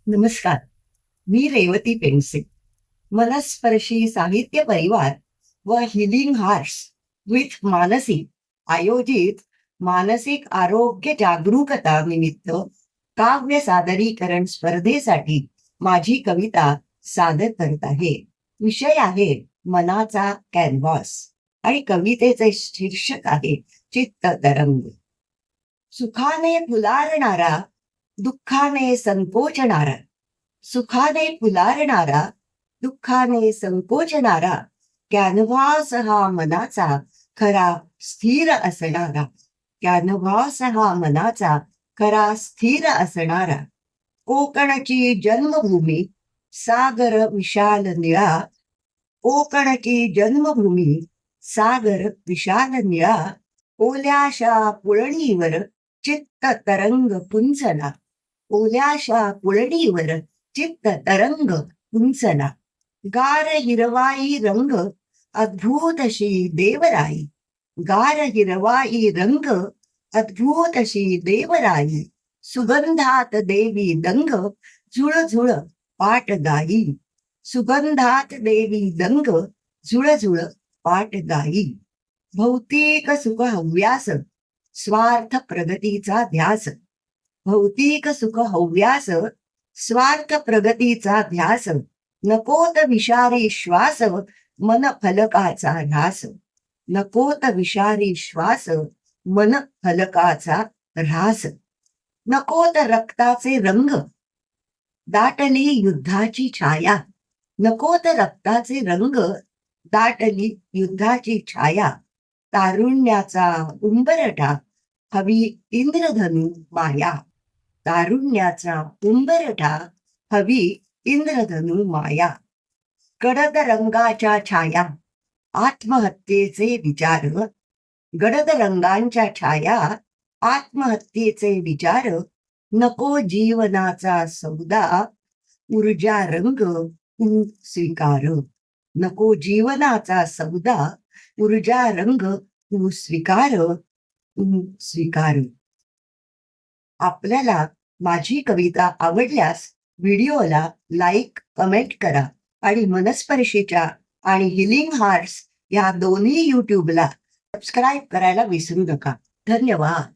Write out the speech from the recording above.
नमस्कार. मी रेवती पेंडसे. मनस्पर्शी साहित्य परिवार व हिलिंग हार्ट्स विथ मानसी आयोजित मानसिक आरोग्य जागरूकता निमित्त काव्य सादरीकरण स्पर्धेसाठी माझी कविता सादर करत आहे. विषय आहे मनाचा कॅनव्हास आणि कवितेचे शीर्षक आहे चित्त तरंग. सुखाने फुलारणारा, दुःखाने संकोचणारा, सुखाने फुलारणारा, दुःखाने संकोचणारा, कॅनव्हास हा मनाचा खरा स्थिर असणारा, कॅनव्हास हा मनाचा खरा स्थिर असणारा. कोकणची जन्मभूमी, सागर विशाल निळा, कोकणची जन्मभूमी, सागर विशाल निळा, ओल्याशा पुळणीवर चित्त तरंग पुंजला, ओल्याशा पुळणीवर चित्त तरंग पुंजला. गार हिरवाई रंग अद्भुतशी देवराई, गार हिरवाई रंग अद्भुतशी देवराई, सुगंधात देवी दंग झुळझुळ पाट गाई, सुगंधात देवी दंग झुळझुळ पाट गाई. भौतिक सुख हव्यास, स्वार्थ प्रगतीचा ध्यास, भौतिक सुख हव्यास, स्वार्थ प्रगतीचा ध्यास, नकोत विषारी श्वास, मन फलकाचा ऱ्हास, नकोत विषारी श्वास, मन फलकाचा ऱ्हास. नकोत रक्ताचे रंग, दाटली युद्धाची छाया, नकोत रक्ताचे रंग, दाटली युद्धाची छाया. तारुण्याचा उंबरठा, हवी इंद्रधनु माया, तारुण्याचा उंबरठा, हवी इंद्रधनु माया. गडद रंगाच्या छाया, आत्महत्येचे विचार, गडद रंगांच्या छाया, आत्महत्येचे विचार. नको जीवनाचा सौदा, ऊर्जा रंग तू स्वीकार, नको जीवनाचा सौदा, ऊर्जा रंग तू स्वीकार, तू स्वीकार. आपल्याला माझी कविता आवडल्यास व्हिडिओला लाईक कमेंट करा आणि मनस्पर्शीच्या आणि हिलिंग हार्ट्स या दोन्ही यूट्यूबला सबस्क्राईब करायला विसरू नका. धन्यवाद.